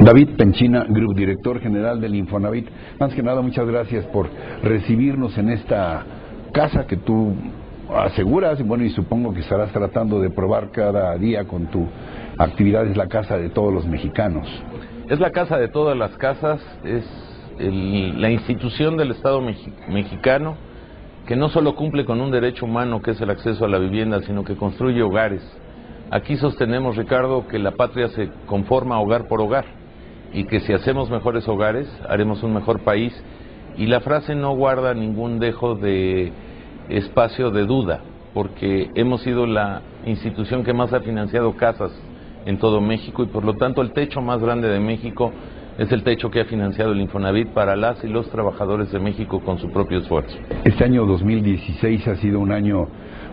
David Penchina, Group Director General del Infonavit. Más que nada, muchas gracias por recibirnos en esta casa que tú aseguras, bueno, y supongo que estarás tratando de probar cada día con tu actividad. Es la casa de todos los mexicanos. Es la casa de todas las casas, es la institución del Estado mexicano que no solo cumple con un derecho humano que es el acceso a la vivienda, sino que construye hogares. Aquí sostenemos, Ricardo, que la patria se conforma hogar por hogar y que si hacemos mejores hogares, haremos un mejor país. Y la frase no guarda ningún dejo de espacio de duda, porque hemos sido la institución que más ha financiado casas en todo México y por lo tanto el techo más grande de México es el techo que ha financiado el Infonavit para las y los trabajadores de México con su propio esfuerzo. Este año 2016 ha sido un año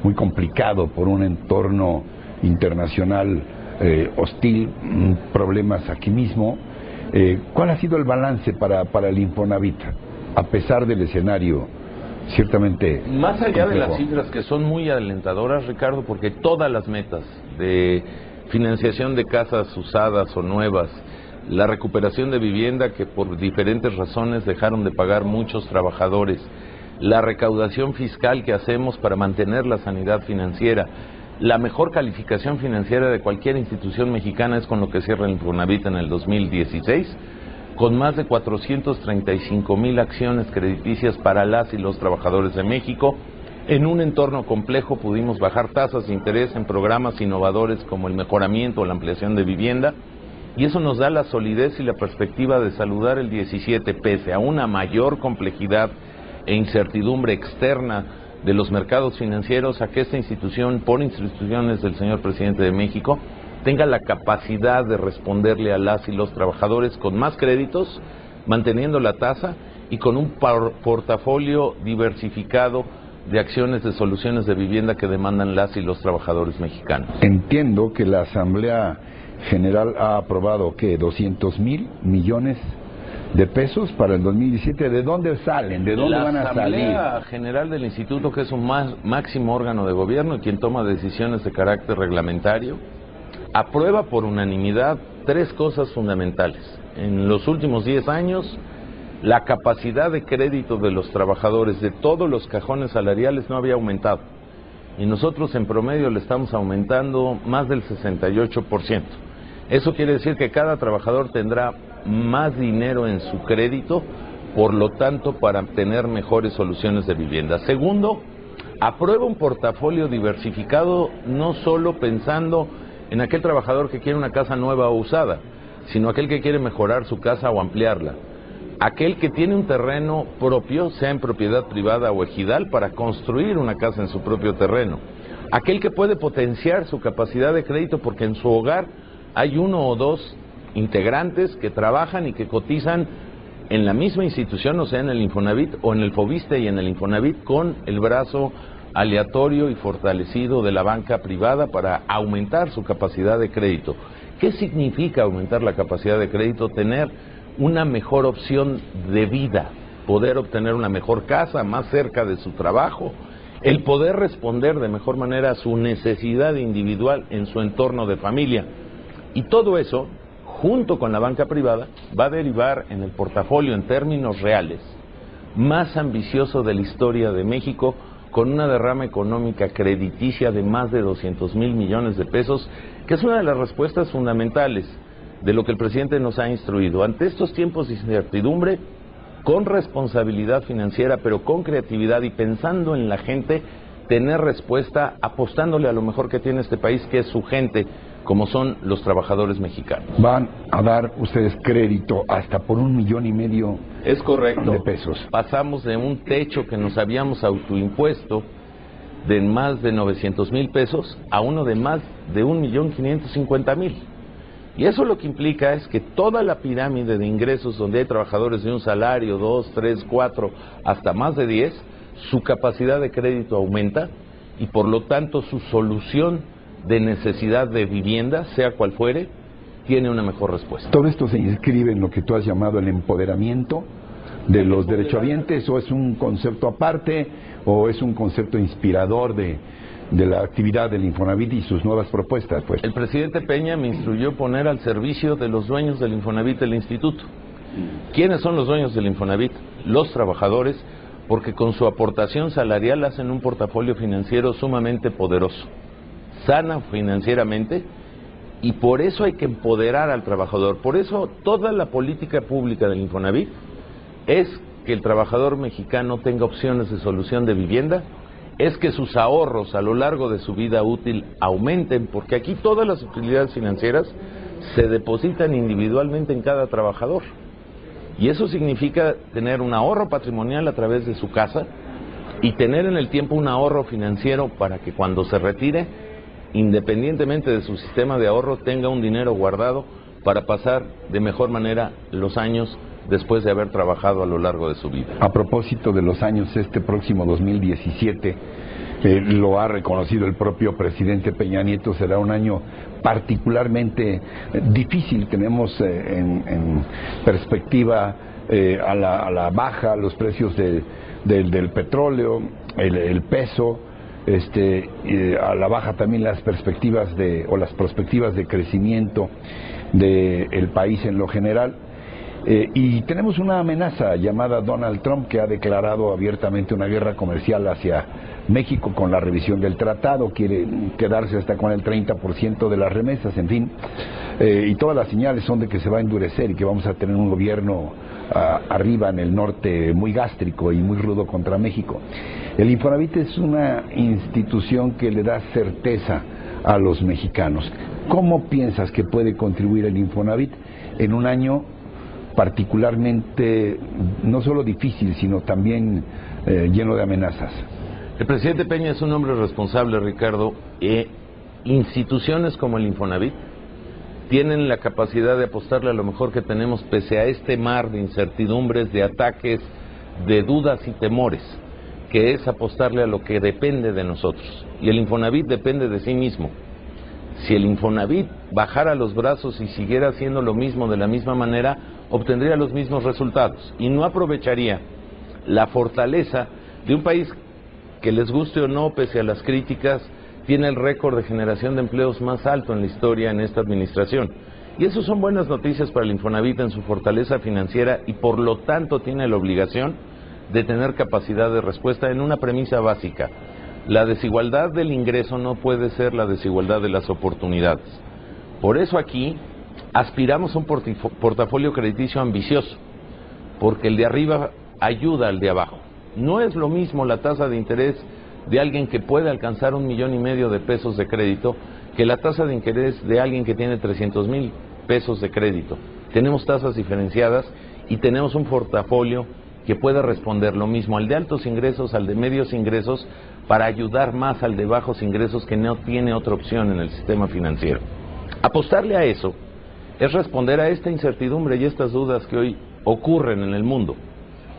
muy complicado por un entorno internacional hostil, problemas aquí mismo. ¿Cuál ha sido el balance para el Infonavit, a pesar del escenario ciertamente más allá complejo? De las cifras que son muy alentadoras, Ricardo, porque todas las metas de financiación de casas usadas o nuevas, la recuperación de vivienda que por diferentes razones dejaron de pagar muchos trabajadores, la recaudación fiscal que hacemos para mantener la sanidad financiera, la mejor calificación financiera de cualquier institución mexicana es con lo que cierra el Infonavit en el 2016, con más de 435,000 acciones crediticias para las y los trabajadores de México. En un entorno complejo pudimos bajar tasas de interés en programas innovadores como el mejoramiento o la ampliación de vivienda, y eso nos da la solidez y la perspectiva de saludar el 17 pese a una mayor complejidad e incertidumbre externa de los mercados financieros, a que esta institución, por instrucciones del señor presidente de México, tenga la capacidad de responderle a las y los trabajadores con más créditos, manteniendo la tasa y con un portafolio diversificado de acciones de soluciones de vivienda que demandan las y los trabajadores mexicanos. Entiendo que la Asamblea General ha aprobado, ¿qué? 200,000 millones de pesos para el 2017. ¿De dónde salen? ¿De dónde van a salir? La Asamblea General del Instituto, que es un máximo órgano de gobierno y quien toma decisiones de carácter reglamentario, aprueba por unanimidad tres cosas fundamentales. En los últimos 10 años, la capacidad de crédito de los trabajadores de todos los cajones salariales no había aumentado. Y nosotros en promedio le estamos aumentando más del 68%. Eso quiere decir que cada trabajador tendrá más dinero en su crédito, por lo tanto, para tener mejores soluciones de vivienda. Segundo, aprueba un portafolio diversificado, no solo pensando en aquel trabajador que quiere una casa nueva o usada, sino aquel que quiere mejorar su casa o ampliarla, aquel que tiene un terreno propio, sea en propiedad privada o ejidal, para construir una casa en su propio terreno, aquel que puede potenciar su capacidad de crédito porque en su hogar hay uno o dos integrantes que trabajan y que cotizan en la misma institución, o sea, en el Infonavit o en el Fobiste y en el Infonavit, con el brazo aleatorio y fortalecido de la banca privada para aumentar su capacidad de crédito. ¿Qué significa aumentar la capacidad de crédito? Tener una mejor opción de vida, poder obtener una mejor casa más cerca de su trabajo, el poder responder de mejor manera a su necesidad individual en su entorno de familia. Y todo eso, junto con la banca privada, va a derivar en el portafolio en términos reales más ambicioso de la historia de México, con una derrama económica crediticia de más de 200,000 millones de pesos, que es una de las respuestas fundamentales de lo que el presidente nos ha instruido. Ante estos tiempos de incertidumbre, con responsabilidad financiera, pero con creatividad y pensando en la gente, tener respuesta apostándole a lo mejor que tiene este país, que es su gente, como son los trabajadores mexicanos. Van a dar ustedes crédito hasta por 1,5 millones es correcto de pesos. Pasamos de un techo que nos habíamos autoimpuesto de más de 900,000 pesos a uno de más de 1,550,000. Y eso lo que implica es que toda la pirámide de ingresos donde hay trabajadores de un salario, 2, 3, 4, hasta más de 10, su capacidad de crédito aumenta y por lo tanto su solución de necesidad de vivienda, sea cual fuere, tiene una mejor respuesta. ¿Todo esto se inscribe en lo que tú has llamado el empoderamiento de los derechohabientes, o es un concepto aparte, o es un concepto inspirador de de la actividad del Infonavit y sus nuevas propuestas, pues. El presidente Peña me instruyó poner al servicio de los dueños del Infonavit el instituto. ¿Quiénes son los dueños del Infonavit? Los trabajadores, porque con su aportación salarial hacen un portafolio financiero sumamente poderoso, sana financieramente, y por eso hay que empoderar al trabajador. Por eso toda la política pública del Infonavit es que el trabajador mexicano tenga opciones de solución de vivienda, es que sus ahorros a lo largo de su vida útil aumenten, porque aquí todas las utilidades financieras se depositan individualmente en cada trabajador. Y eso significa tener un ahorro patrimonial a través de su casa y tener en el tiempo un ahorro financiero para que cuando se retire, independientemente de su sistema de ahorro, tenga un dinero guardado para pasar de mejor manera los años después de haber trabajado a lo largo de su vida. A propósito de los años, este próximo 2017, lo ha reconocido el propio presidente Peña Nieto, será un año particularmente difícil. Tenemos en perspectiva a la baja los precios del petróleo, el peso, a la baja también las perspectivas las perspectivas de crecimiento del país en lo general. Y tenemos una amenaza llamada Donald Trump, que ha declarado abiertamente una guerra comercial hacia México con la revisión del tratado, quiere quedarse hasta con el 30% de las remesas, en fin, y todas las señales son de que se va a endurecer y que vamos a tener un gobierno arriba en el norte muy gástrico y muy rudo contra México. El Infonavit es una institución que le da certeza a los mexicanos. ¿Cómo piensas que puede contribuir el Infonavit en un año particularmente no solo difícil, sino también lleno de amenazas? El presidente Peña es un hombre responsable, Ricardo. Instituciones como el Infonavit tienen la capacidad de apostarle a lo mejor que tenemos pese a este mar de incertidumbres, de ataques, de dudas y temores, que es apostarle a lo que depende de nosotros. Y el Infonavit depende de sí mismo. Si el Infonavit bajara los brazos y siguiera haciendo lo mismo de la misma manera, obtendría los mismos resultados y no aprovecharía la fortaleza de un país que, les guste o no, pese a las críticas, tiene el récord de generación de empleos más alto en la historia en esta administración. Y eso son buenas noticias para el Infonavit en su fortaleza financiera y por lo tanto tiene la obligación de tener capacidad de respuesta en una premisa básica. La desigualdad del ingreso no puede ser la desigualdad de las oportunidades. Por eso aquí aspiramos a un portafolio crediticio ambicioso, porque el de arriba ayuda al de abajo. No es lo mismo la tasa de interés de alguien que puede alcanzar 1,5 millones de pesos de crédito que la tasa de interés de alguien que tiene 300,000 pesos de crédito. Tenemos tasas diferenciadas y tenemos un portafolio que puede responder lo mismo al de altos ingresos, al de medios ingresos, para ayudar más al de bajos ingresos que no tiene otra opción en el sistema financiero. Apostarle a eso es responder a esta incertidumbre y estas dudas que hoy ocurren en el mundo.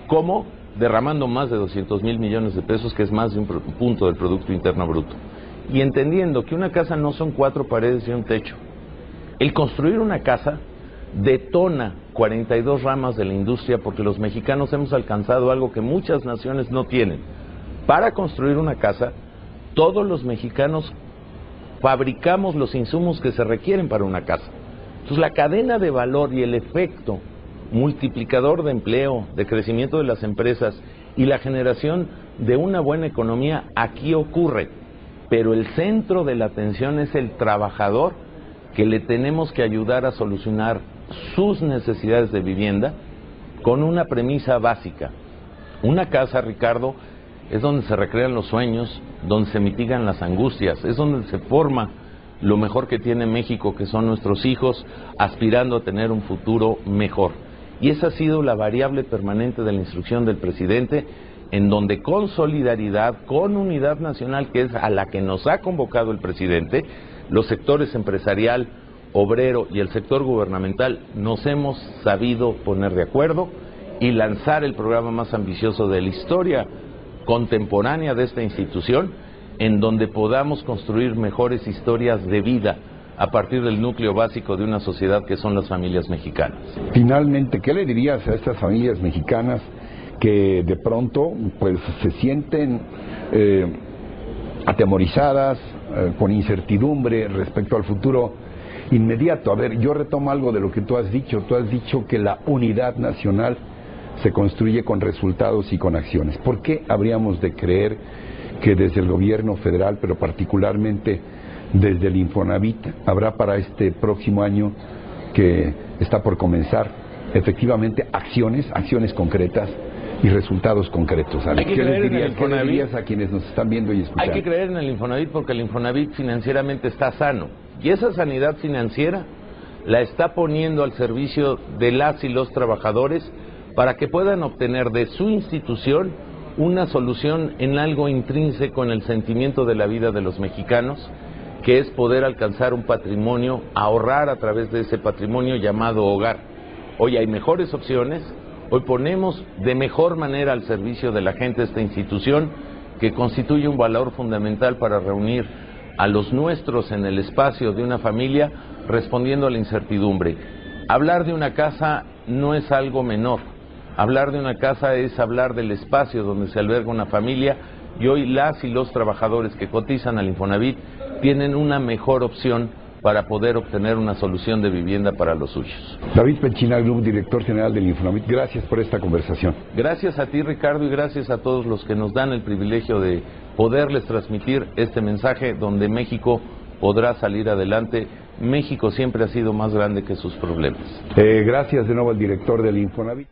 ¿Cómo? Derramando más de 200,000 millones de pesos, que es más de un punto del Producto Interno Bruto. Y entendiendo que una casa no son 4 paredes y un techo. El construir una casa detona 42 ramas de la industria, porque los mexicanos hemos alcanzado algo que muchas naciones no tienen. Para construir una casa, todos los mexicanos fabricamos los insumos que se requieren para una casa. Entonces la cadena de valor y el efecto multiplicador de empleo, de crecimiento de las empresas y la generación de una buena economía aquí ocurre, pero el centro de la atención es el trabajador, que le tenemos que ayudar a solucionar sus necesidades de vivienda con una premisa básica. Una casa, Ricardo, es donde se recrean los sueños, donde se mitigan las angustias, es donde se forma lo mejor que tiene México, que son nuestros hijos, aspirando a tener un futuro mejor. Y esa ha sido la variable permanente de la instrucción del presidente, en donde con solidaridad, con unidad nacional, que es a la que nos ha convocado el presidente, los sectores empresarial, obrero y el sector gubernamental nos hemos sabido poner de acuerdo y lanzar el programa más ambicioso de la historia contemporánea de esta institución, en donde podamos construir mejores historias de vida a partir del núcleo básico de una sociedad que son las familias mexicanas. Finalmente, ¿qué le dirías a estas familias mexicanas que de pronto pues se sienten atemorizadas, con incertidumbre respecto al futuro inmediato. A ver, yo retomo algo de lo que tú has dicho. Tú has dicho que la unidad nacional se construye con resultados y con acciones. ¿Por qué habríamos de creer que desde el gobierno federal, pero particularmente desde el Infonavit, habrá para este próximo año que está por comenzar, efectivamente acciones concretas y resultados concretos? ¿Qué les dirías a quienes nos están viendo y escuchando? Hay que creer en el Infonavit porque el Infonavit financieramente está sano, y esa sanidad financiera la está poniendo al servicio de las y los trabajadores para que puedan obtener de su institución una solución en algo intrínseco en el sentimiento de la vida de los mexicanos, que es poder alcanzar un patrimonio, ahorrar a través de ese patrimonio llamado hogar. Hoy hay mejores opciones, hoy ponemos de mejor manera al servicio de la gente esta institución, que constituye un valor fundamental para reunir a los nuestros en el espacio de una familia, respondiendo a la incertidumbre. Hablar de una casa no es algo menor. Hablar de una casa es hablar del espacio donde se alberga una familia, y hoy las y los trabajadores que cotizan al Infonavit tienen una mejor opción para poder obtener una solución de vivienda para los suyos. David Penchinaglu, director general del Infonavit, gracias por esta conversación. Gracias a ti, Ricardo, y gracias a todos los que nos dan el privilegio de poderles transmitir este mensaje donde México podrá salir adelante. México siempre ha sido más grande que sus problemas. Gracias de nuevo al director del Infonavit.